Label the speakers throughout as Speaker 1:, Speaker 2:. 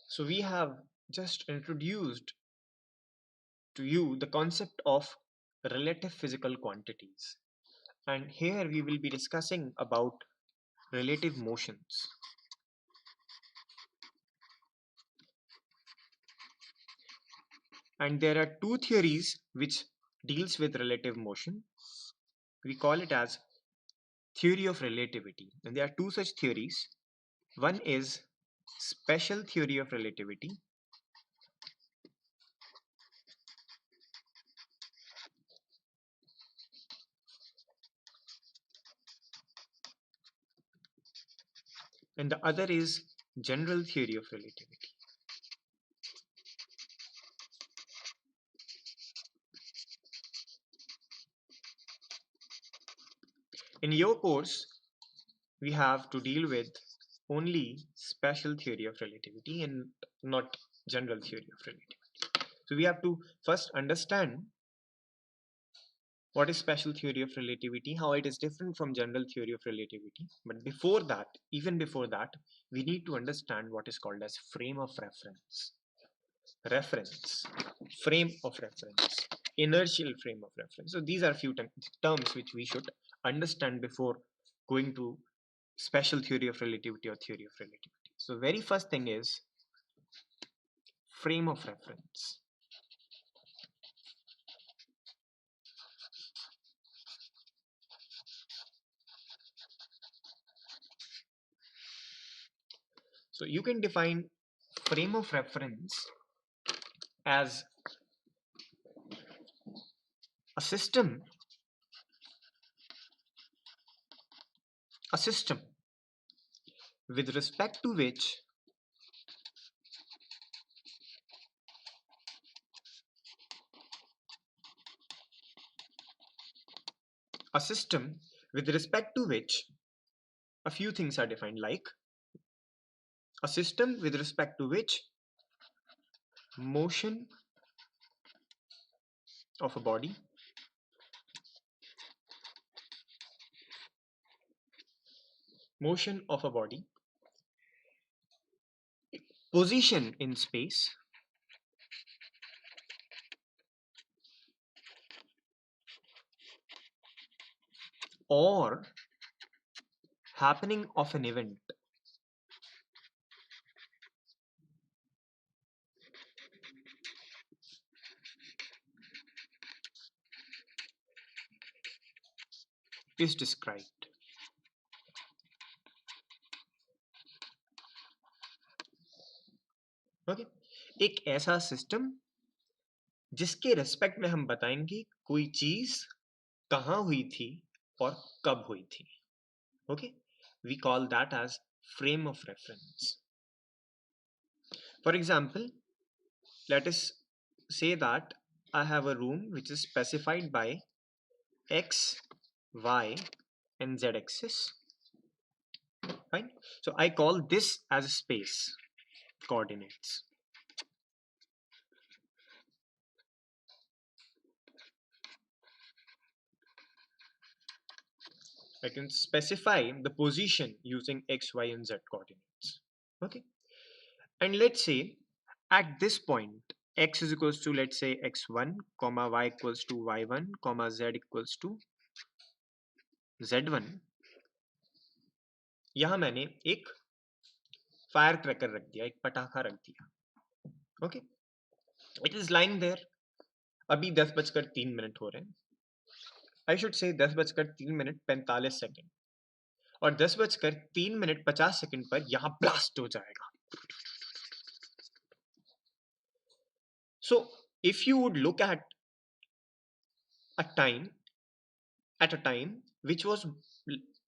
Speaker 1: So we have just introduced to you the concept of relative physical quantities. And here we will be discussing about relative motions. And there are two theories which deals with relative motion. We call it as theory of relativity. And there are two such theories. One is special theory of relativity, and the other is general theory of relativity. In your course, we have to deal with only special theory of relativity and not general theory of relativity. So we have to first understand what is special theory of relativity, how it is different from general theory of relativity. But before that, even before that, we need to understand what is called as frame of reference. Reference, frame of reference, inertial frame of reference. So these are few terms which we should understand before going to special theory of relativity or theory of relativity. So very first thing is frame of reference. So you can define frame of reference as a system with respect to which a system with respect to which a few things are defined, like a system with respect to which motion of a body motion of a body position in space or happening of an event is described. Okay एक ऐसा system जिसके respect में हम बताएंगे कोई चीज कहां हुई थी और कब हुई थी. Okay, we call that as frame of reference. For example, let us say that I have a room which is specified by x, y and z axis. Fine. So I call this as space coordinates. I can specify the position using x, y, and z coordinates. Okay. And let's say at this point, x is equals to, let's say, x1, comma y equals to y1, comma z equals to z1. यहां मैंने एक fire cracker रख दिया, एक पटाखा रख दिया. Okay, it is lying there. अभी 10:03 हो रहे हैं. आई शुड से 10:03:45 और 10:03:50 पर यहां ब्लास्ट हो जाएगा. So if you would look at a time which was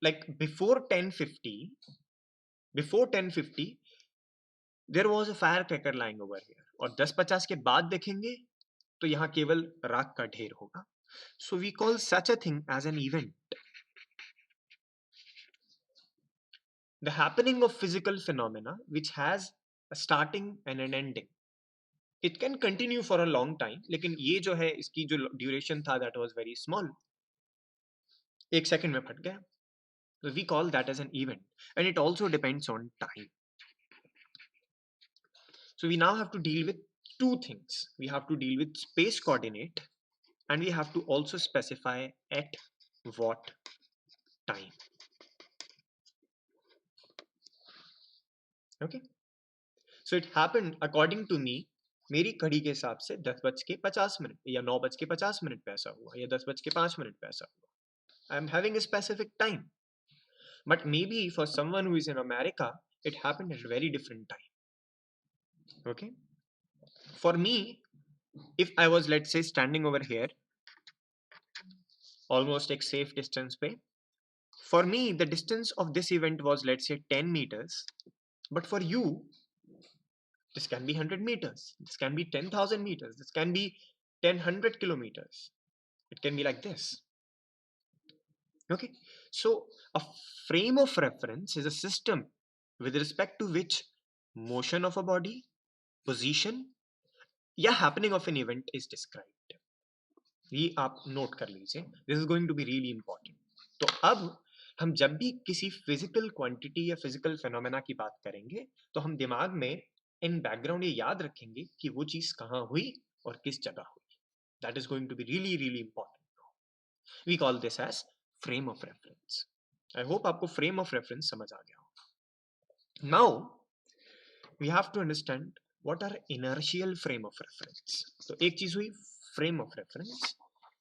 Speaker 1: like before 1050 there was a firecracker lying over here, और 10:50 के बाद देखेंगे तो यहाँ केवल राख का ढेर होगा. So we call such a thing as an event. The happening of physical phenomena which has a starting and an ending. It can continue for a long time, लेकिन ये जो है इसकी जो duration था that was very small. एक second में फट गया. So we call that as an event, and it also depends on time. So we now have to deal with two things. We have to deal with space coordinate, and we have to also specify at what time. Okay, so it happened according to me. मेरी घड़ी के हिसाब से 10:50 या 9:50 पे ऐसा हुआ, या 10:05 पे ऐसा हुआ. I'm having a specific time, but maybe for someone who is in America, it happened at a very different time. Okay, for me, if I was, let's say, standing over here, almost a safe distance पे, for me the distance of this event was, let's say, 10 meters, but for you this can be 100 meters, this can be 10,000 meters, this can be 1,000 kilometers. It can be like this. Okay, so a frame of reference is a system with respect to which motion of a body, position या happening of an event is described. ये आप note कर लीजिए, this is going to be really important. तो अब हम जब भी किसी फिजिकल क्वांटिटी या फिजिकल फेनोमेना की बात करेंगे, तो हम दिमाग में इन बैकग्राउंड ये याद रखेंगे कि वो चीज कहाँ हुई और किस जगह हुई. That is going to be really really important. We call this as frame of reference. I hope आपको फ्रेम ऑफ रेफरेंस समझ आ गया होगा. Now we have to understand what are inertial frame of reference. तो एक चीज हुई frame of reference.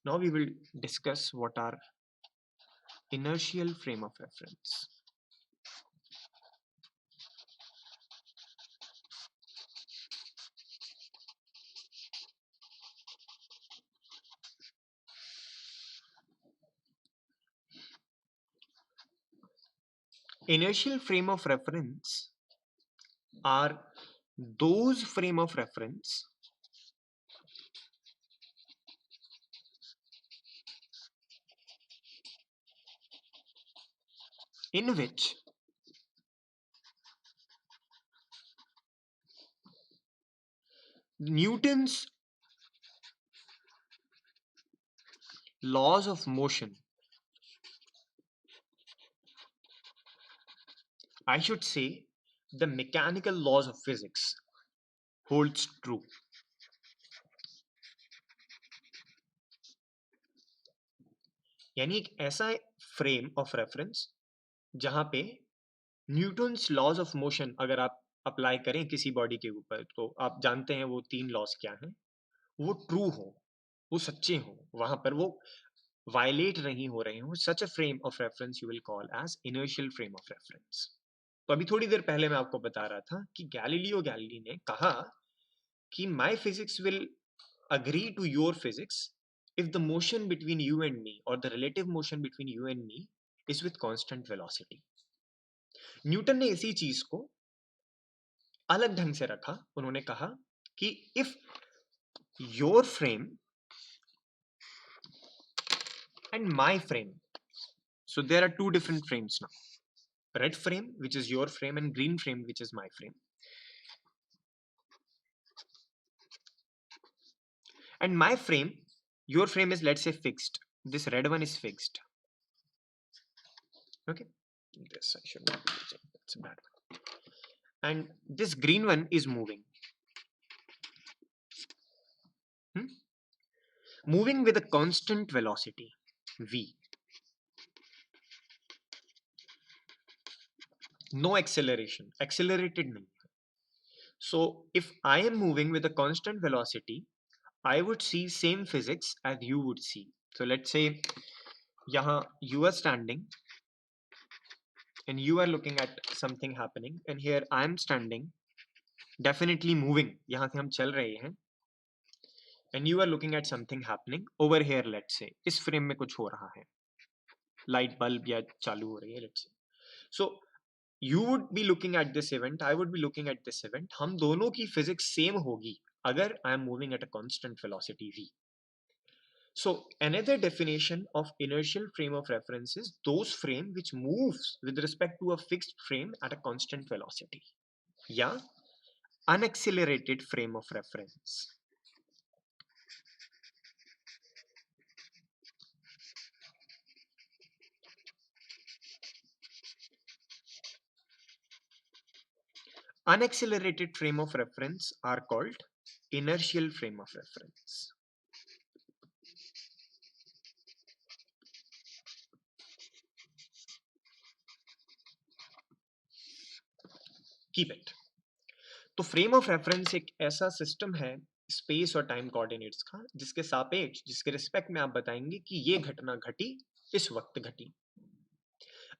Speaker 1: Now we will discuss what are inertial frame of reference. Inertial frame of reference are those frame of reference in which Newton's laws of motion, I should say the mechanical laws of physics, holds true. यानी एक ऐसा frame of reference जहां पे Newton's laws of motion अगर आप apply करें किसी body के ऊपर, तो आप जानते हैं वो 3 लॉज क्या हैं, वो ट्रू हो, वो सच्चे हो, वहां पर वो वायलेट नहीं हो रहे हो. Such a frame of reference you will call as inertial frame of reference. तो अभी थोड़ी देर पहले मैं आपको बता रहा था कि गैलीलियो गैलीली ने कहा कि my physics will agree to your physics if the motion between you and me, or the relative motion between you and me, is with constant velocity. Newton ने इसी चीज को अलग ढंग से रखा. उन्होंने कहा कि if your frame and my frame, so there are two different frames now, red frame which is your frame and green frame which is my frame, and my frame, your frame is, let's say, fixed. This red one is fixed. Okay, this I should not be using, that's a bad one. And this green one is moving. Moving with a constant velocity v, no acceleration, accelerated nahi. So if I am moving with a constant velocity, I would see same physics as you would see. So let's say yahan you are standing and you are looking at something happening, and here I am standing, definitely moving, yahan se hum chal rahe hain, and you are looking at something happening over here. Let's say इस frame में कुछ हो रहा है, light bulb या चालू हो रही है, let's say. So you would be looking at this event, I would be looking at this event. हम दोनों की physics same होगी अगर I am moving at a constant velocity v. So another definition of inertial frame of reference is those frame which moves with respect to a fixed frame at a constant velocity. या unaccelerated frame of reference. Unaccelerated frame of reference are called inertial frame of reference. Keep it. तो frame of reference एक ऐसा system है space और time coordinates का जिसके सापेक्ष, जिसके रिस्पेक्ट में आप बताएंगे कि ये घटना घटी इस वक्त घटी।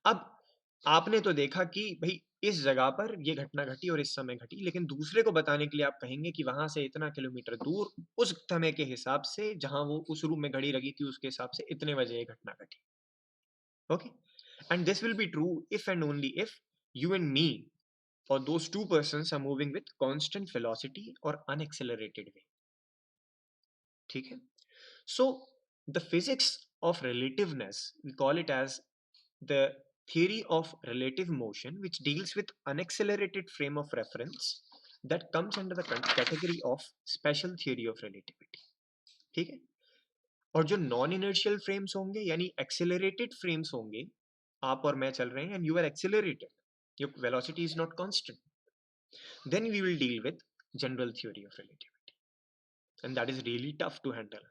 Speaker 1: अब आपने तो देखा कि भाई इस जगह पर ये घटना घटी और इस समय घटी, लेकिन दूसरे को बताने के लिए आप कहेंगे कि वहां से इतना किलोमीटर दूर उस समय के हिसाब से जहां वो उस रूम में घड़ी लगी थी उसके हिसाब से इतने बजे ये घटना घटी। Okay, and this will be true if and only if you and me or those two persons are moving with constant velocity or unaccelerated way. ठीक है? So the physics of relativeness, we call it as the theory of relative motion, which deals with unaccelerated frame of reference, that comes under the category of special theory of relativity. ठीक है? और जो non inertial frames होंगे यानी accelerated frames होंगे, आप और मैं चल रहे हैं and you are accelerated, your velocity is not constant, then we will deal with general theory of relativity, and that is really tough to handle.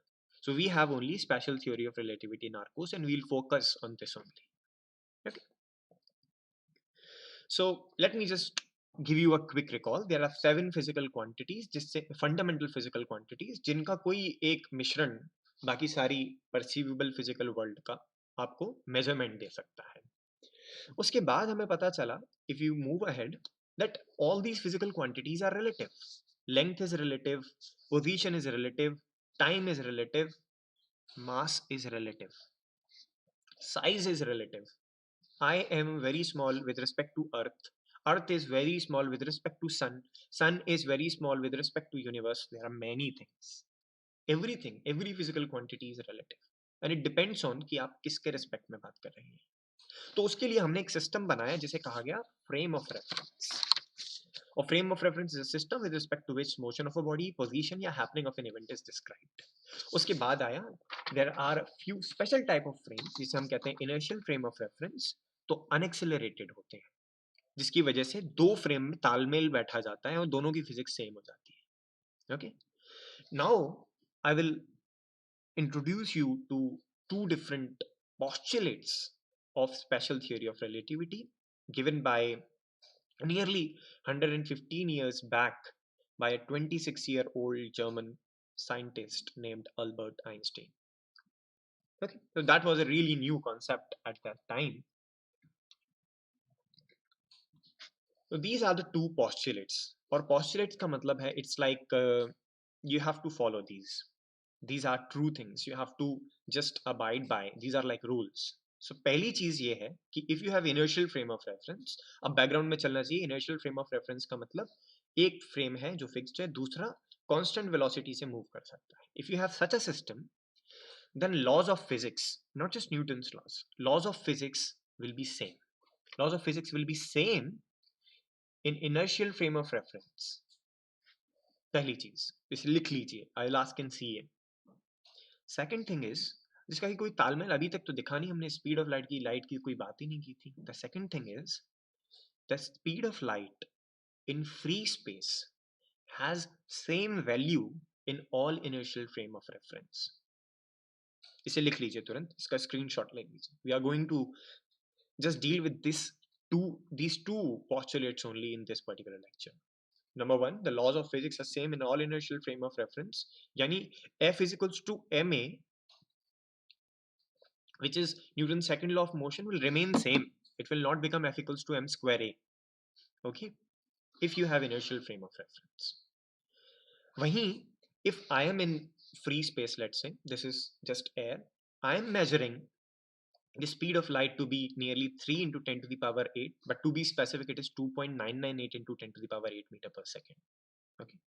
Speaker 1: So we have only special theory of relativity in our course, and we'll focus on this only. Okay, so let me just give you a quick recall. There are 7 physical quantities, जिससे fundamental physical quantities, जिनका कोई एक मिश्रण बाकी सारी perceivable physical world का आपको measurement दे सकता है। उसके बाद हमें पता चला, if you move ahead, that all these physical quantities are relative. Length is relative, position is relative, time is relative, mass is relative, size is relative. I am very small with respect to Earth. Earth is very small with respect to Sun. Sun is very small with respect to universe. There are many things. Everything, every physical quantity is relative. And it depends on कि आप किसके respect में बात कर रहे हैं। तो उसके लिए हमने एक सिस्टम बनाया जिसे कहा गया frame of reference. A frame of reference is a system with respect to which motion of a body, position या happening of an event is described. उसके बाद आया there are a few special type of frames जिसे हम कहते हैं inertial frame of reference, तो unaccelerated होते हैं जिसकी वजह से दो फ्रेम में तालमेल बैठा जाता है और दोनों की फिजिक्स सेम हो जाती है। Okay, now I will introduce you to two different postulates of special theory of relativity given by nearly 115 years back by a 26-year-old German scientist named Albert Einstein. Okay, so that was a really new concept at that time. So these are the two postulates. और postulates का मतलब है it's like you have to follow these. These are true things. You have to just abide by. These are like rules. So पहली चीज ये है कि if you have inertial frame of reference, अब background में चलना चाहिए। inertial frame of reference का मतलब एक frame है जो fixed है, दूसरा constant velocity से move कर सकता है। If you have such a system, then laws of physics, not just Newton's laws of physics will be same. Laws of physics will be same in inertial frame of reference. पहली चीज इसे लिख लीजिए, I'll ask in CA. Second thing is, जिसका कि कोई तालमेल अभी तक तो दिखा नहीं, हमने स्पीड ऑफ लाइट की कोई बात ही नहीं की थी। The second thing is the speed of light in free space has same value in all inertial frame of reference. इसे लिख लीजिए तुरंत, इसका स्क्रीनशॉट ले लीजिए। We are going to just deal with these two postulates only in this particular lecture. Number one, the laws of physics are same in all inertial frame of reference. Yani F is equals to ma, which is Newton's second law of motion, will remain same. It will not become F equals to m square a. Okay, if you have inertial frame of reference. Wahi, if I am in free space, let's say this is just air, I am measuring the speed of light to be nearly 3 into 10 to the power 8, but to be specific, it is 2.998 into 10 to the power 8 meter per second. Okay,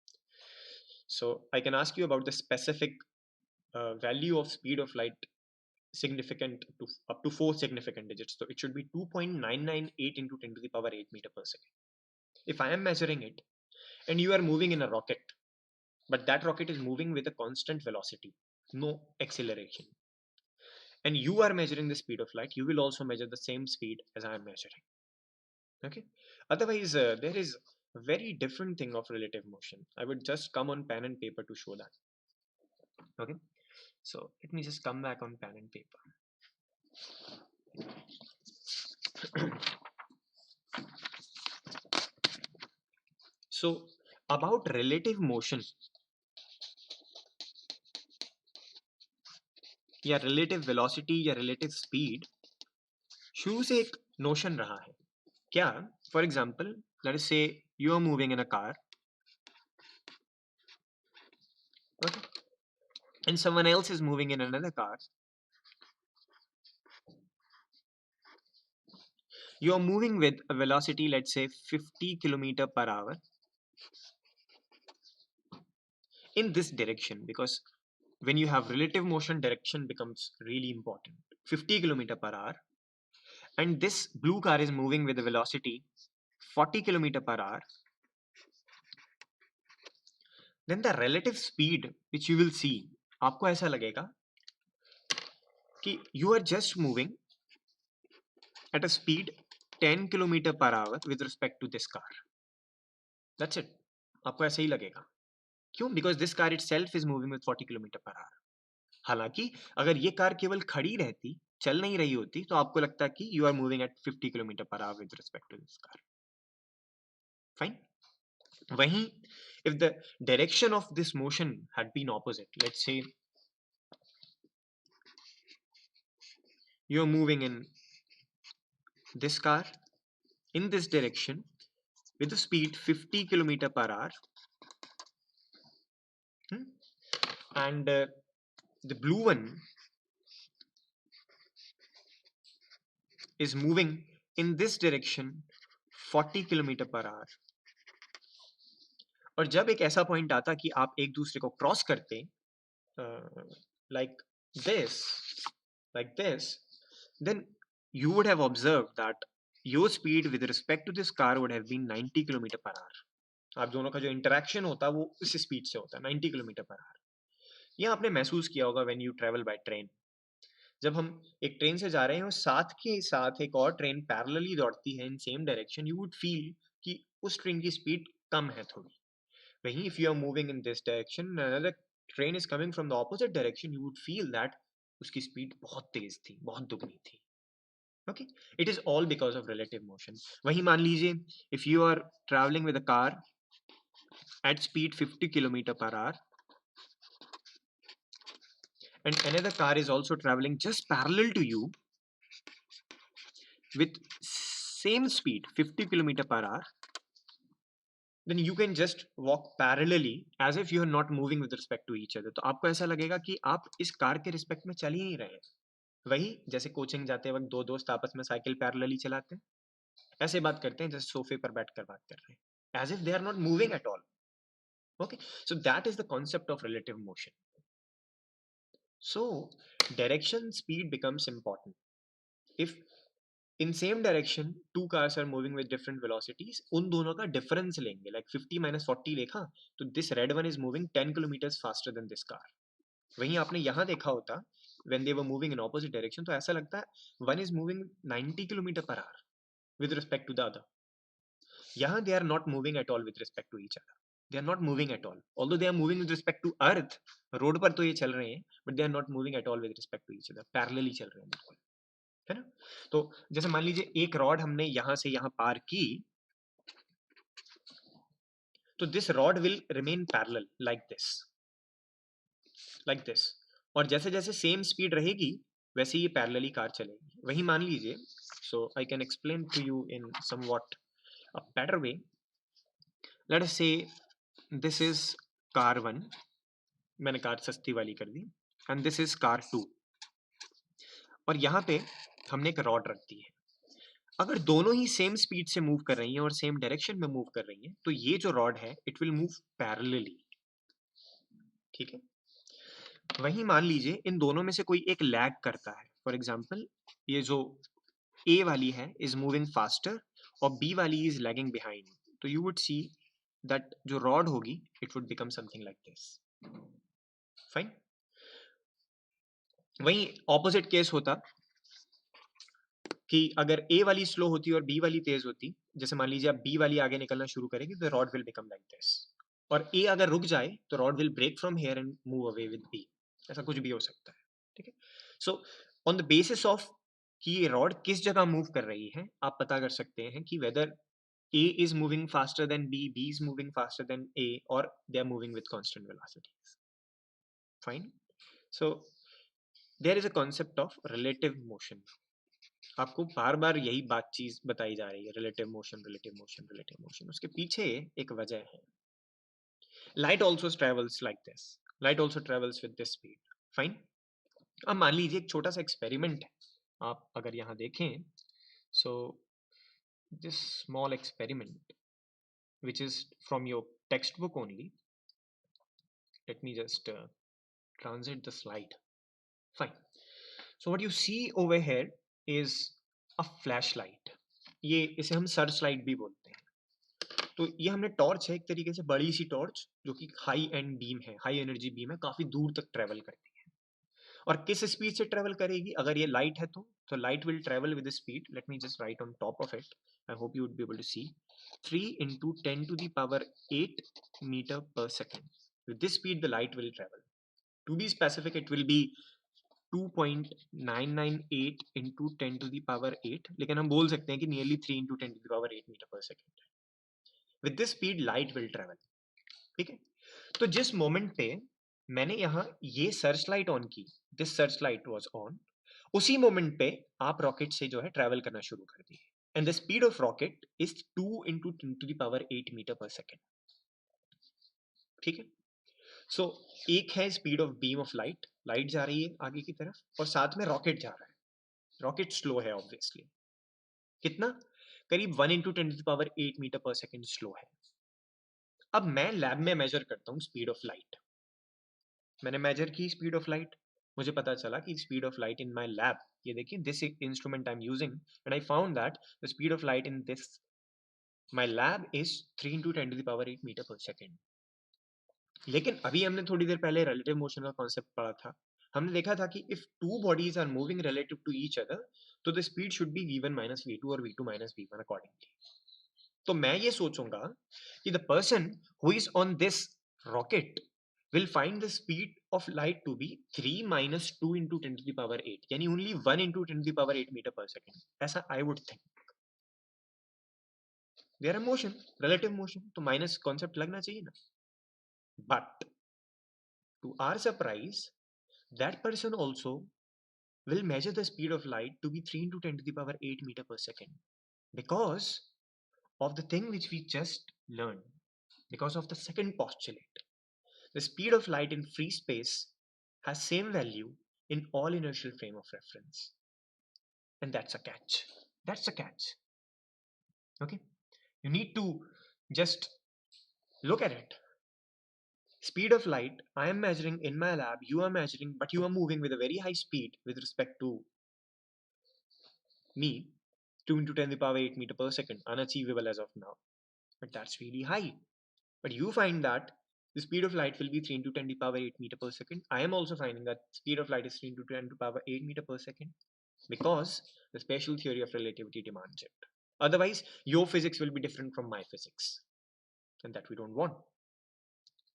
Speaker 1: so I can ask you about the specific value of speed of light significant to up to 4 significant digits. So it should be 2.998 into 10 to the power 8 meter per second. If I am measuring it and you are moving in a rocket, but that rocket is moving with a constant velocity, no acceleration, and you are measuring the speed of light, you will also measure the same speed as I am measuring. Okay, otherwise there is very different thing of relative motion. I would just come on pen and paper to show that. Okay, so let me just come back on pen and paper. So about relative motion या relative velocity या relative speed शुरू से एक notion रहा है क्या? For example, let us say you are moving in a car, okay, and someone else is moving in another car. You are moving with a velocity, let's say 50 kilometer per hour in this direction, because when you have relative motion, direction becomes really important. 50 kilometer per hour, and this blue car is moving with a velocity 40 kilometer per hour. Then the relative speed which you will see, आपको ऐसा लगेगा कि you are just moving at a speed 10 kilometer per hour with respect to this car. That's it. आपको ऐसा ही लगेगा. क्यों? Because this car itself is moving with 40 kilometer per hour. हालांकि अगर ये कार केवल खड़ी रहती, चल नहीं रही होती, तो आपको लगता कि you are moving at 50 kilometer per hour with respect to this car. Fine. वहीं if the direction of this motion had been opposite, let's say you are moving in this car in this direction with the speed 50 kilometer per hour, and the blue one is moving in this direction 40 kilometer per hour. और जब एक ऐसा point आता कि आप एक दूसरे को क्रॉस करते like this, then you would have observed that your speed with respect to this car would have been 90 kilometer per hour. आप दोनों का जो इंटरेक्शन होता है वो इस स्पीड से होता है 90 किलोमीटर पर आवर. ये आपने महसूस किया होगा when you travel by train. जब हम एक ट्रेन से जा रहे हैं और साथ के साथ एक और ट्रेन पैरेलली दौड़ती है in same direction, you would feel कि उस ट्रेन की स्पीड कम है थोड़ी. वहीं if you are moving in this direction, another train is coming from the opposite direction, you would feel that उसकी स्पीड बहुत तेज थी, बहुत दुगनी थी. Okay, it is all because of relative motion. वहीं मान लीजिए if you are travelling with a car at speed 50 kilometer per hour and another car is also traveling just parallel to you with same speed 50 kilometer per hour, then you can just walk parallelly as if you are not moving with respect to each other. तो आपको ऐसा लगेगा कि आप इस car के respect में चल ही नहीं रहे. वही जैसे कोचिंग जाते वक्त दो दोस्त आपस में साइकिल पैरेलली चलाते हैं, ऐसे बात करते हैं जैसे सोफे पर बैठकर बात कर रहे हैं, as if they are not moving at all. Okay, so that is the concept of relative motion. So direction speed becomes important. If in same direction two cars are moving with different velocities, उन दोनों का difference लेंगे, like 50 minus 40 देखा तो this red one is moving 10 kilometers faster than this car. वहीं आपने यहाँ देखा होता when they were moving in opposite direction, तो ऐसा लगता है one is moving 90 kilometer per hour with respect to the other. यहाँ they are not moving at all with respect to each other. They are not moving at all. Although they are moving with respect to earth, road पर तो ये चल रहे हैं, but they are not moving at all with respect to each other. Parallelly चल रहे हैं बिल्कुल, है ना. तो जैसे मान लीजिए एक रॉड हमने यहां से यहां पार की, तो this rod will remain parallel like this, और जैसे जैसे सेम स्पीड रहेगी वैसे ये पैरेलली कार चलेगी. वही मान लीजिए, so I can explain to you in somewhat a better way. Let us say this is car 1, मैंने कार सस्ती वाली कर दी, एंड दिस इज कार 2, और यहाँ पे हमने एक रॉड रख दी है. अगर दोनों ही सेम स्पीड से मूव कर रही हैं और सेम डायरेक्शन में मूव कर रही हैं, तो ये जो रॉड है इट विल मूव पैरेलली. ठीक है. वहीं मान लीजिए इन दोनों में से कोई एक लैग करता है. फॉर एग्जांपल ये जो ए वाली है इज मूविंग फास्टर और बी वाली इज लैगिंग बिहाइंड, तो यू वुड सी दैट जो रॉड होगी it would become something like this. Fine. वहीं ऑपोजिट केस होता कि अगर ए वाली स्लो होती और बी वाली तेज होती, जैसे मान लीजिए अब बी वाली आगे निकलना शुरू करेगी तो rod will become like this, और ए अगर रुक जाए तो rod will break from here and move away with B. ऐसा कुछ भी हो सकता है, ठीक है। So on the basis of कि ये रॉड किस जगह मूव कर रही है, आप पता कर सकते हैं कि weather A is moving faster than B, B is moving faster than A, or they are moving with constant velocities. Fine. So there is a concept of relative motion. आपको बार बार यही बात चीज बताई जा रही है, relative motion, relative motion, relative motion. उसके पीछे एक वजह है। Light also travels like this, light also travels with this speed. Fine. अब मान लीजिए एक छोटा सा एक्सपेरिमेंट है, आप अगर यहाँ देखें, so this small experiment which is from your textbook only. Let me just transit the slide. Fine. So what you see over here is a flashlight. ये इसे हम सर्च लाइट भी बोलते हैं। तो ये हमने टॉर्च है, एक तरीके से बड़ी सी टॉर्च जो कि हाई एंड बीम है, हाई एनर्जी बीम है, काफी दूर तक ट्रेवल करती है। और किस स्पीड से ट्रेवल करेगी? अगर ये लाइट है तो light will travel with speed, let me just write on top of it, I hope you would be able to see, 3 into 10 to the power 8 meter per second. With this speed the light will travel. To be specific, it will be 2.998 into 10 to the power 8, लेकिन हम बोल सकते हैं कि nearly 3 into 10 to the power 8 meter per second. With this speed light will travel. ठीक है। तो जिस मोमेंट पे मैंने यहाँ ये सर्च लाइट ऑन की, this search light was on, उसी मोमेंट पे आप रॉकेट से जो है ट्रेवल करना शुरू कर दिए, and the speed of rocket is 2 into 10 to the power 8 meter per second. ठीक है। सो एक है speed of beam of light, light जा रही है आगे की तरफ, और साथ में रॉकेट जा रहा है। रॉकेट स्लो है ऑब्वियसली, कितना? करीब 1 into 10 to the power 8 meter per second slow है। अब मैं लैब में मेजर करता हूँ स्पीड ऑफ लाइट। मैंने मेजर की स्पीड ऑफ लाइट, मुझे पता चला कि speed of light in my lab, ये देखिए this instrument I am using, and I found that the speed of light in this my lab is 3 into 10 to the power 8 meter per second. लेकिन अभी हमने थोड़ी देर पहले relative motion का concept पढ़ा था। हमने देखा था कि if two bodies are moving relative to each other, तो the speed should be v1 minus v2 और v2 minus v1 अकॉर्डिंगली। तो मैं ये सोचूंगा कि the person who is on this rocket will find the speed of light to be 3 minus 2 into 10 to the power 8, यानी only 1 into 10 to the power 8 meter per second, ऐसा I would think. There are motion, relative motion, तो minus concept लगना चाहिए ना। But to our surprise, that person also will measure the speed of light to be 3 into 10 to the power 8 meter per second, because of the thing which we just learned, because of the second postulate. The speed of light in free space has same value in all inertial frame of reference. And that's a catch. That's a catch. Okay? You need to just look at it. Speed of light, I am measuring in my lab, you are measuring, but you are moving with a very high speed with respect to me, 2 into 10 to the power 8 meter per second, unachievable as of now. But that's really high. But you find that the speed of light will be 3 into 10 to the power 8 meter per second. I am also finding that speed of light is 3 into 10 to the power 8 meter per second, because the special theory of relativity demands it. Otherwise, your physics will be different from my physics, and that we don't want.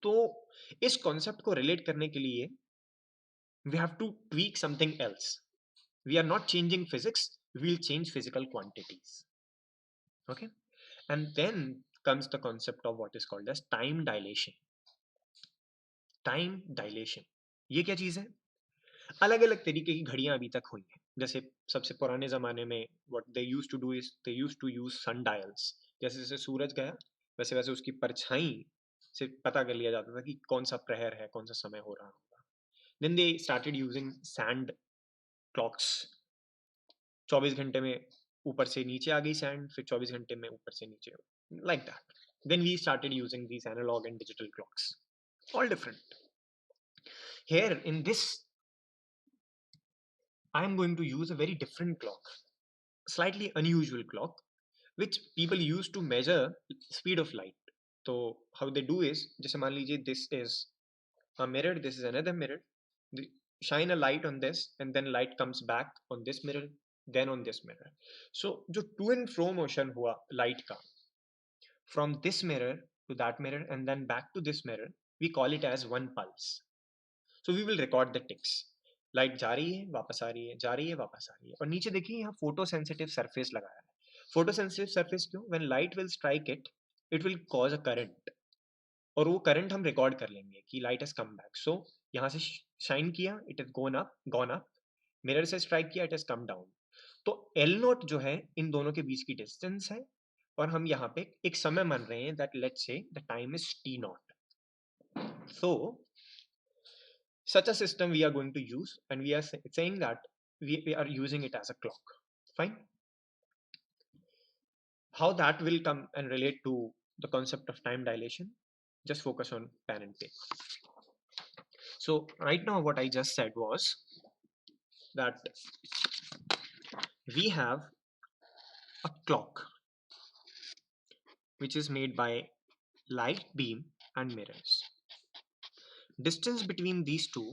Speaker 1: तो इस concept को relate करने के लिए we have to tweak something else. We are not changing physics, we will change physical quantities. Okay? And then comes the concept of what is called as time dilation. Time dilation. ये क्या चीज है? अलग अलग तरीके की घड़ियां अभी तक हुई हैं। जैसे सबसे पुराने जमाने में what they used to do is they used to use sundials. जैसे जैसे सूरज गया वैसे वैसे उसकी परछाई से पता कर लिया जाता था कि कौन सा प्रहर है, कौन सा समय हो रहा होगा। Then they started using sand clocks. 24 घंटे में ऊपर से नीचे आ गई सैंड, फिर 24 घंटे में ऊपर से नीचे, like that. Then we started using these analog and digital clocks. All different. Here in this, I am going to use a very different clock, slightly unusual clock, which people use to measure speed of light. So how they do is, जैसे मान लीजिए this is a mirror, this is another mirror. Shine a light on this, and then light comes back on this mirror. then on this mirror. So जो to and fro motion हुआ light का from this mirror to that mirror and then back to this mirror, we call it as one pulse. So we will record the ticks. Light जा रही है, वापस आ रही है, जा रही है, वापस आ रही है. और नीचे देखिए यहाँ फोटो सेंसिटिव सरफेस लगाया है. फोटो सेंसिटिव सरफेस क्यों? When light will strike it will cause a current, और वो करंट हम रिकॉर्ड कर लेंगे कि लाइट हैज कम बैक. सो यहाँ से शाइन किया, it has gone up, mirror से स्ट्राइक किया, इट हैज कम डाउन. तो एल नोट जो है इन दोनों के बीच की डिस्टेंस है, और हम यहाँ पे एक समय मान रहे हैं that let's say the time is T not. So such a system we are going to use, and we are saying that we are using it as a clock. Fine. How that will come and relate to the concept of time dilation, just focus on pen and paper. So right now what I just said was that we have a clock which is made by light beam and mirrors. Distance between these two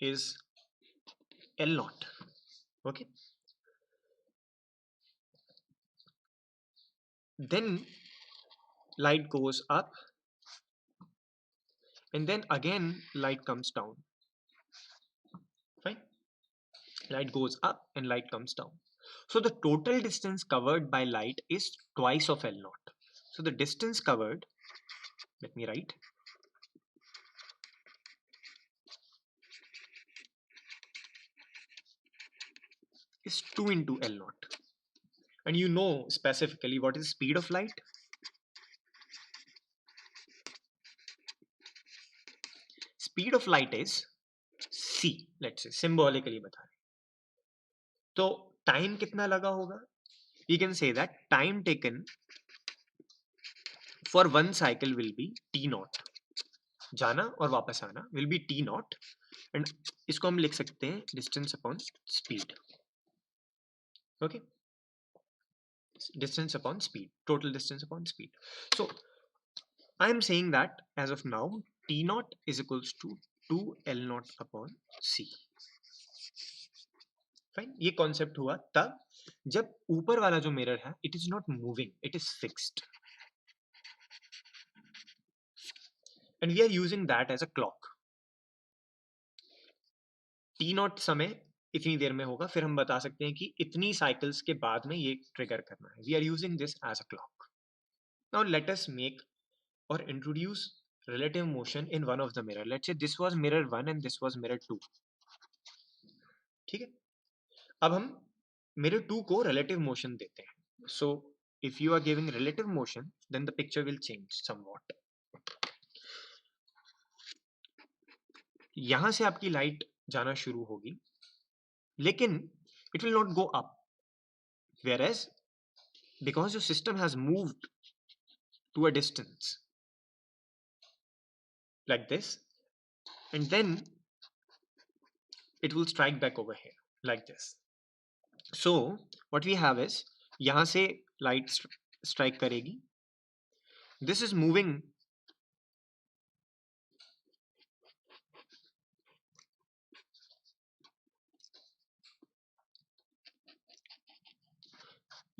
Speaker 1: is L naught. Okay. Then light goes up, and then again light comes down. Fine. Light goes up and light comes down. So the total distance covered by light is twice of L naught. So the distance covered, let me write, is 2 into L naught. And you know specifically what is speed of light? Speed of light is c, let's say symbolically बता रहे. तो time कितना लगा होगा? We can say that time taken for one cycle will be t naught. जाना और वापस आना will be t naught, and इसको हम लिख सकते हैं distance upon speed. Okay, distance upon speed, total distance upon speed. So I am saying that as of now t naught is equals to 2 L naught upon c. Fine. ये concept हुआ तब जब ऊपर वाला जो मिरर है it is not moving, it is fixed, and we are using that as a clock. T naught समय इतनी देर में होगा, फिर हम बता सकते हैं कि इतनी साइकिल्स के बाद में ये ट्रिगर करना है. We are using this as a clock. Now let us make और introduce relative motion in one of the mirror. Let's say this was mirror 1 and this was mirror 2. ठीक है. अब हम mirror 2 को relative motion देते हैं. So if you are giving relative motion, then the picture will change somewhat. यहां से आपकी लाइट जाना शुरू होगी, लेकिन it will not go up, whereas because your system has moved to a distance like this, and then it will strike back over here like this. So what we have is यहां से light strike करेगी, this is moving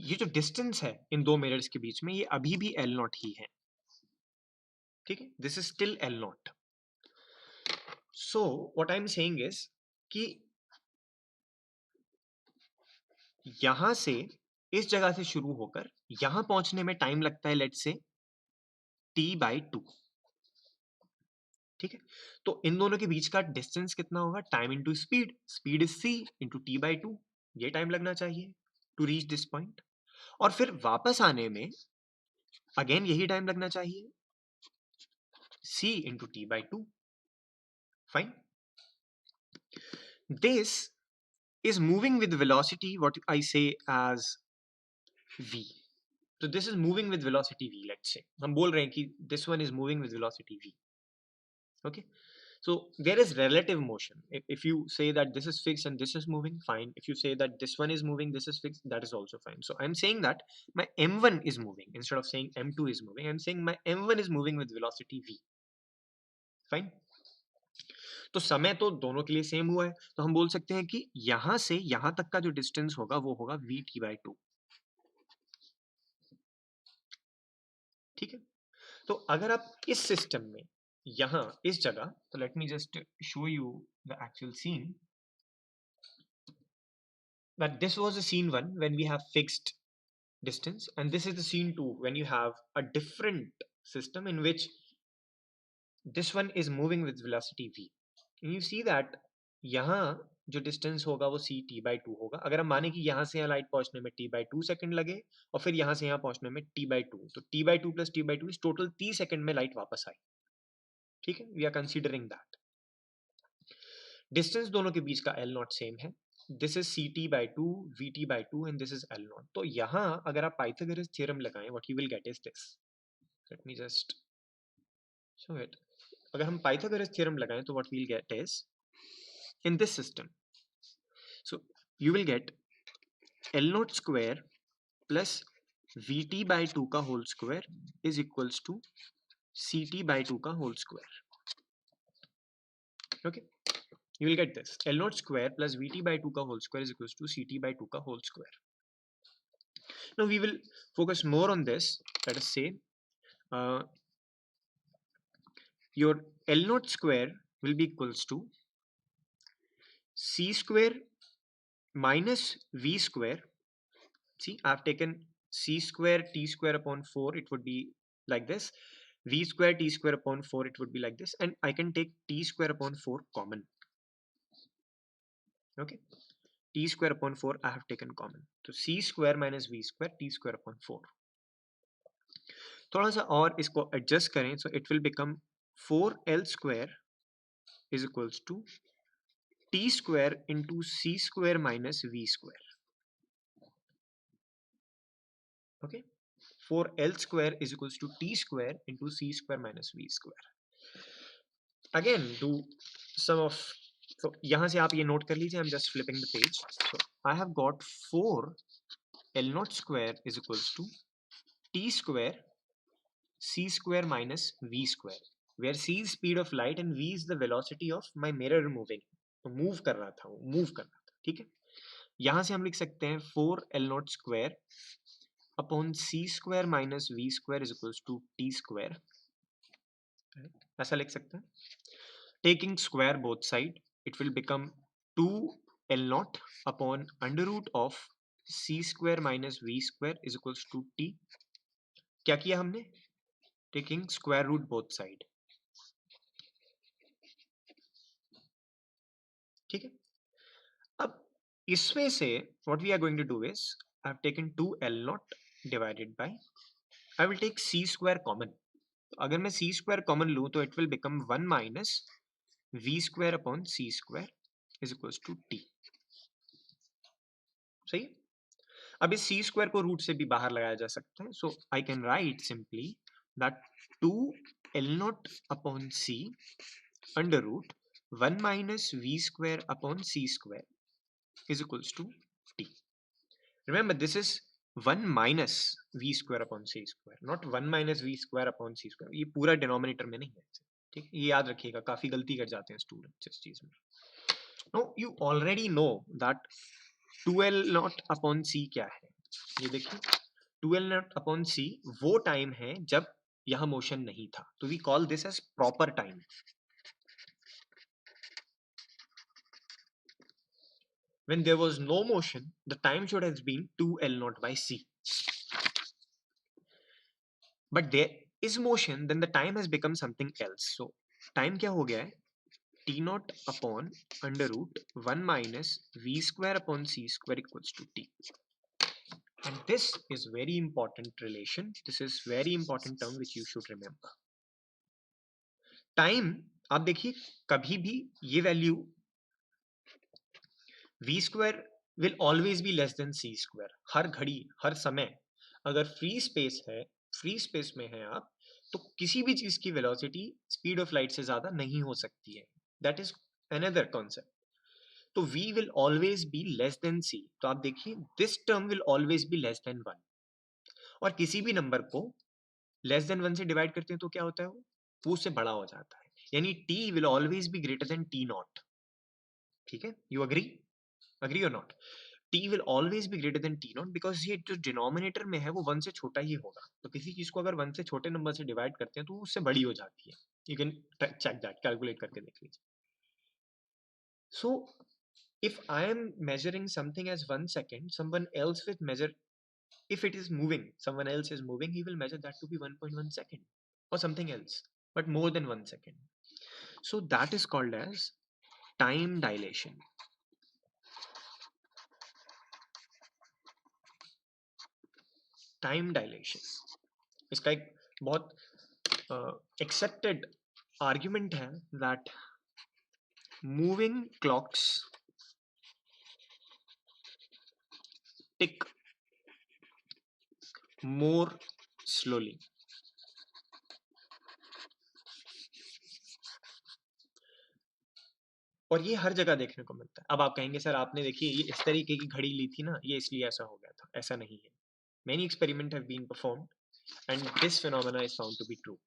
Speaker 1: ये जो distance है इन दो mirrors के बीच में ये अभी भी L नॉट ही है. ठीक है, this is still L not. So what I am saying is कि यहां से इस जगह से शुरू होकर यहां पहुंचने में टाइम लगता है लेट्स से t/2. ठीक है, तो इन दोनों के बीच का डिस्टेंस कितना होगा? Time into speed, speed is c into t/2. ये टाइम लगना चाहिए टू रीच दिस पॉइंट, और फिर वापस आने में अगेन यही टाइम लगना चाहिए, c into t/2. Fine. This is moving with velocity what I say as v. So this is moving with velocity v. Let's say हम बोल रहे हैं कि this one is moving with velocity v. Okay, so there is relative motion. If you say that this is fixed and this is moving, fine. If you say that this one is moving, this is fixed, that is also fine. So I'm saying that my m1 is moving instead of saying m2 is moving. I'm saying my m1 is moving with velocity v. Fine. तो समय तो दोनों के लिए same हुआ है, तो हम बोल सकते हैं कि यहां से यहां तक का जो डिस्टेंस होगा वो होगा vt/2। ठीक है, तो अगर आप इस सिस्टम में यहां इस जगह, तो let me just show you the actual scene, that this was the scene 1 when we have fixed distance, and this is the scene 2 when you have a different system in which this one is moving with velocity v, and you see that यहाँ जो distance होगा वो c t/2 होगा। अगर हम माने कि यहाँ से यहाँ लाइट पहुंचने में t/2 सेकंड लगे और फिर यहाँ से यहाँ पहुंचने में t/2, तो t/2 प्लस t/2 इस टोटल 30 सेकंड में लाइट वापस आई। ठीक है, we are considering that distance दोनों के बीच का L नॉट सेम है। This is ct/2, vt/2 and this is L naught. तो यहाँ अगर आप पाइथागोरस थ्योरम लगाएं, what you will get is this, let me just show it. अगर हम पाइथागोरस थ्योरम लगाएं तो what we will get is, in this system, so you will get L naught square plus vt/2 का whole square is equals to ct/2 का whole square. Okay, you will get this L naught square plus vt/2 का whole square is equals to ct/2 का whole square. Now we will focus more on this. Let us say your L naught square will be equals to c square minus v square. See, I have taken c square t square upon 4, it would be like this. V square t square upon 4, it would be like this, and I can take t square upon 4 common. Okay, t square upon 4 I have taken common, so c square minus v square t square upon 4. थोड़ा सा और इसको adjust करें, so it will become 4l square is equals to t square into c square minus v square. Okay, 4l square is equals to t square into c square minus v square. Again do some of, so यहाँ से आप ये note कर लीजिए, I'm just flipping the page. So I have got 4 L naught square is equals to t square c square minus v square, where c is speed of light and v is the velocity of my mirror moving. तो move कर रहा था, वो move कर रहा था। ठीक है, यहाँ से हम लिख सकते हैं 4 L naught square upon c square minus v square is equals to t square, ऐसा लिख सकते हैं। Taking square both side, it will become 2l naught upon under root of c square minus v square is equals to t. क्या किया हमने? Taking square root both side. ठीक है, अब इसमें से what we are going to do is I have taken 2l naught divided by, I will take c square common. अगर मैं c square common लूं तो it will become 1 minus v square upon c square is equals to t. सही, अब इस c square को root से भी बाहर लगाया जा सकता है, so I can write simply that 2l naught upon c under root 1 minus v square upon c square is equals to t. Remember, this is 1 minus v square upon c square, not 1 minus v square upon c square. ये पूरा denominator में नहीं है, ठीक, ये याद रखिएगा, काफी गलती कर जाते हैं स्टूडेंट्स इस चीज में. Now you already know that 2l naught upon c क्या है. ये देखिए 2l naught upon c वो टाइम है जब यह मोशन नहीं था, तो we call this as proper time. When there was no motion, the time should have been 2l naught by c. But there is motion, then the time has become something else. So time क्या हो गया है? t naught upon under root 1 minus v square upon c square equals to t. And this is very important relation. This is very important term which you should remember. Time, आप देखिए कभी भी ये value v square will always be less than c square. हर घड़ी हर समय अगर free space है, free space में है आप, तो किसी भी चीज की वेलोसिटी स्पीड ऑफ लाइट से ज्यादा नहीं हो सकती है. That is another concept. तो v will always be less than c. तो आप देखिए this term will always be less than 1. और किसी भी नंबर को लेस देन 1 से डिवाइड करते हैं तो क्या होता है, वो उससे बड़ा हो जाता है. यानी t will always be greater than t naught. ठीक है, you agree or not? t will always be greater than t naught because ये जो डिनोमिनेटर में है वो 1 से छोटा ही होगा. तो किसी चीज को अगर 1 से छोटे नंबर से डिवाइड करते हैं तो उससे बड़ी हो जाती है. You can check that, calculate करके देख लीजिए. So if I am measuring something as 1 second, someone else will measure, if it is moving, someone else is moving, he will measure that to be 1.1 second or something else, but more than 1 second. So that is called as time dilation. Time dilation. इसका एक बहुत accepted argument है that moving clocks tick more slowly. और ये हर जगह देखने को मिलता है. अब आप कहेंगे सर आपने देखिए ये इस तरीके की घड़ी ली थी ना, ये इसलिए ऐसा हो गया था. ऐसा नहीं है. Many experiments have been performed and this phenomena is found to be true.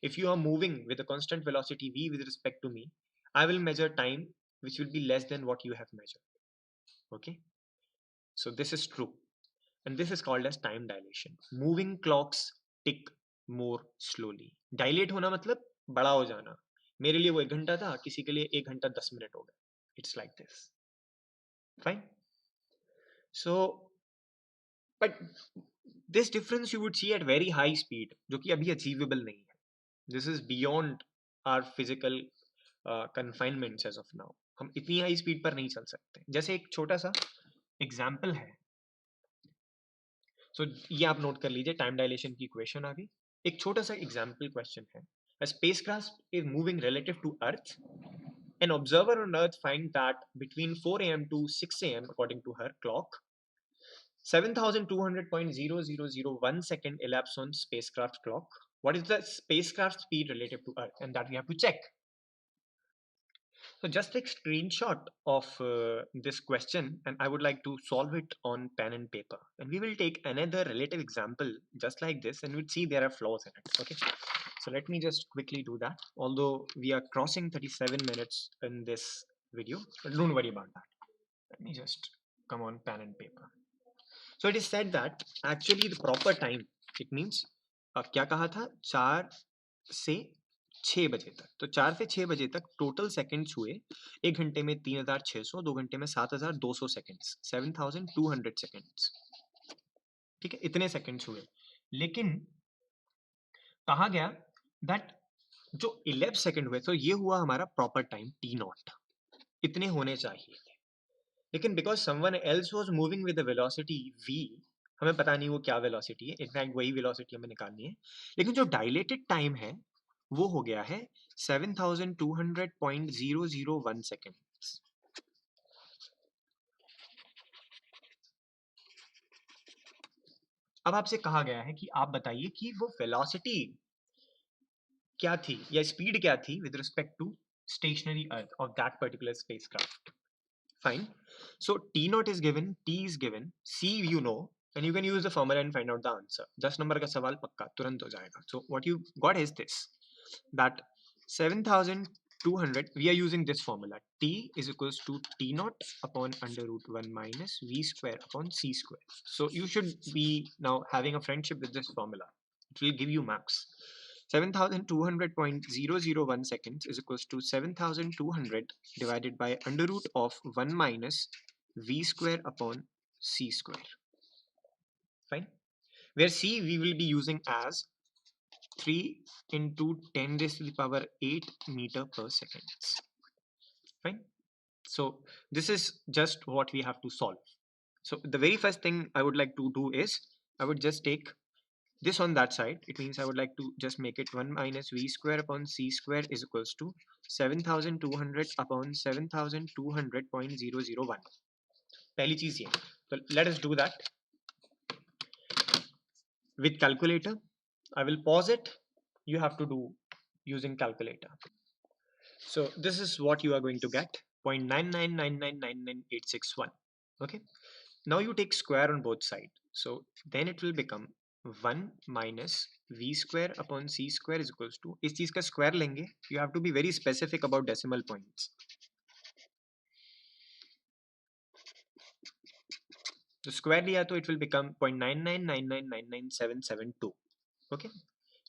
Speaker 1: If you are moving with a constant velocity v with respect to me, I will measure time which will be less than what you have measured. Okay, so this is true and this is called as time dilation. Moving clocks tick more slowly. Dilate होना मतलब बड़ा हो जाना. मेरे लिए वो 1 घंटा था, किसी के लिए 1 घंटा 10 मिनट हो गया. It's like this. Fine. So but this difference you would see at very high speed, जो कि अभी achievable नहीं है. This is beyond our physical confinements as of now. हम इतनी हाई स्पीड पर नहीं चल सकते. जैसे एक छोटा सा एग्जाम्पल है. सो ये आप नोट कर लीजिए, टाइम डायलेशन की इक्वेशन आ गई. एक छोटा सा एग्जाम्पल क्वेश्चन है. A spacecraft is moving relative to Earth. An observer on Earth finds that between 4 a.m. to 6 a.m. according to her clock, 7,200.0001 second elapsed on spacecraft clock. What is the spacecraft speed relative to Earth? And that we have to check. So just take screenshot of this question and I would like to solve it on pen and paper. And we will take another relative example just like this and we'll see there are flaws in it. Okay. So let me just quickly do that. Although we are crossing 37 minutes in this video, but don't worry about that. Let me just come on pen and paper. So it is said that actually the proper time, it means क्या कहा था 4 से 6 बजे तक. तो 4 से 6 बजे तक टोटल सेकंड्स हुए 1 घंटे में 3600, 2 घंटे में 7200 सेकंड्स, 7200 सेकंड्स. ठीक है, इतने सेकंड्स हुए. लेकिन कहा गया दैट जो 11 सेकंड हुए तो ये हुआ हमारा प्रॉपर टाइम टी नॉट. इतने होने चाहिए थे. लेकिन because someone else was moving with the velocity v, हमें पता नहीं वो क्या वेलोसिटी है. इनफैक्ट वही वेलोसिटी हमें निकालनी है. लेकिन जो डायलेटेड टाइम है वो हो गया है 7,200.001 सेकेंड्स. अब आपसे कहा गया है कि आप बताइए कि वो वेलोसिटी क्या थी या स्पीड क्या थी with respect to stationary earth of that particular spacecraft. Fine. So T naught is given, T is given, C you know, and you can use the formula and find out the answer. 10 number का सवाल पक्का तुरंत हो जाएगा. So what you got is this, that 7,200, we are using this formula. T is equals to T naught upon under root 1 minus V square upon C square. So you should be now having a friendship with this formula. It will give you max. 7,200.001 seconds is equals to 7,200 divided by under root of 1 minus v square upon c square. Fine. Where c we will be using as 3 into 10 raised to the power 8 meter per seconds. Fine. So this is just what we have to solve. So the very first thing I would like to do is I would just take this on that side. It means I would like to just make it 1 minus v square upon c square is equals to 7,200 upon 7,200.001. पहली चीज ये. So let us do that with calculator. I will pause it. You have to do using calculator. So this is what you are going to get, 0.999999861. Okay. Now you take square on both sides. So then it will become 1 minus v square upon c square is equals to, इस चीज का square लेंगे, you have to be very specific about decimal points. तो square लिया तो it will become 0.999999772. Okay.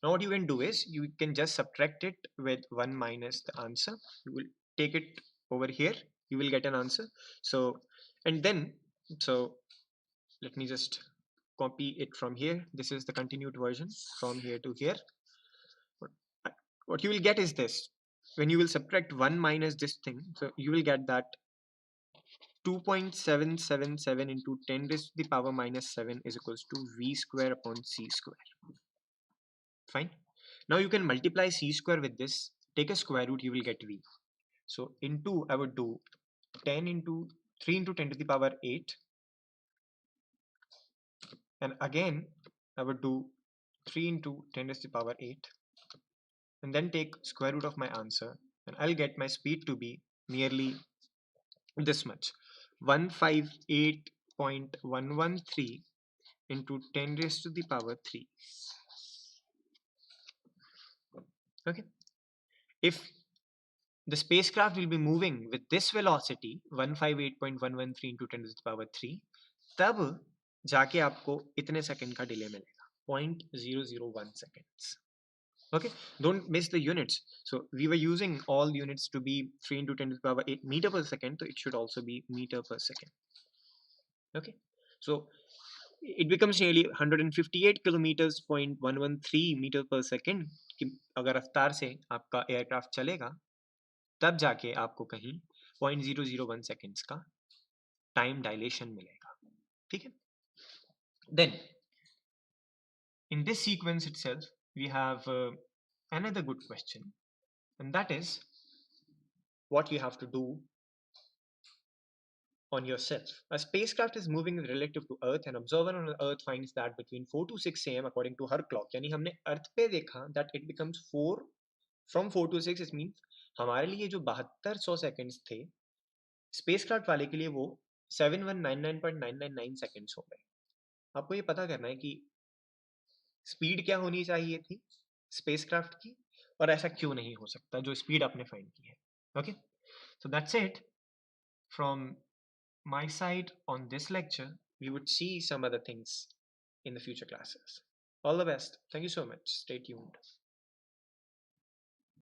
Speaker 1: Now what you can do is you can just subtract it with 1 minus the answer. You will take it over here. You will get an answer. So and then so let me just copy it from here. This is the continued version from here to here. What you will get is this. When you will subtract 1 minus this thing, so you will get that 2.777 into 10 raised to the power minus 7 is equals to v square upon c square. Fine. Now you can multiply c square with this, take a square root, you will get v. So into, I would do 10 into 3 into 10 to the power 8, and again I would do 3 into 10 to the power 8, and then take square root of my answer, and I'll get my speed to be nearly this much, 158.113 into 10 raised to the power 3. Okay. If the spacecraft will be moving with this velocity 158.113 into 10 to the power 3, तब जाके आपको इतने second का delay मिलेगा, 0.001 seconds. Okay, don't miss the units. So we were using all units to be 3 into 10 to the power 8 meter per second, so it should also be meter per second. Okay, so it becomes nearly 158 kilometers 0.113 meter per second. कि अगर रफ्तार से आपका aircraft चलेगा तब जाके आपको कहीं 0.001 seconds का टाइम डायलेशन मिलेगा. ठीक है. Then in this sequence itself we have another good question, and that is what you have to do on yourself. A spacecraft is moving relative to Earth. An observer on Earth finds that between 4 to 6 a.m. according to her clock, यानी हमने अर्थ पे देखा that it becomes 4 from 4 to 6. It means हमारे लिए जो 7200 seconds थे, spacecraft वाले के लिए वो 7199.999 seconds हो गए. आपको ये पता करना है कि स्पीड क्या होनी चाहिए थी स्पेसक्राफ्ट की और ऐसा क्यों नहीं हो सकता जो स्पीड आपने फाइंड की है. Okay, so that's it from my side on this lecture. We would see some other things in the future classes. All the best. Thank you so much. Stay tuned.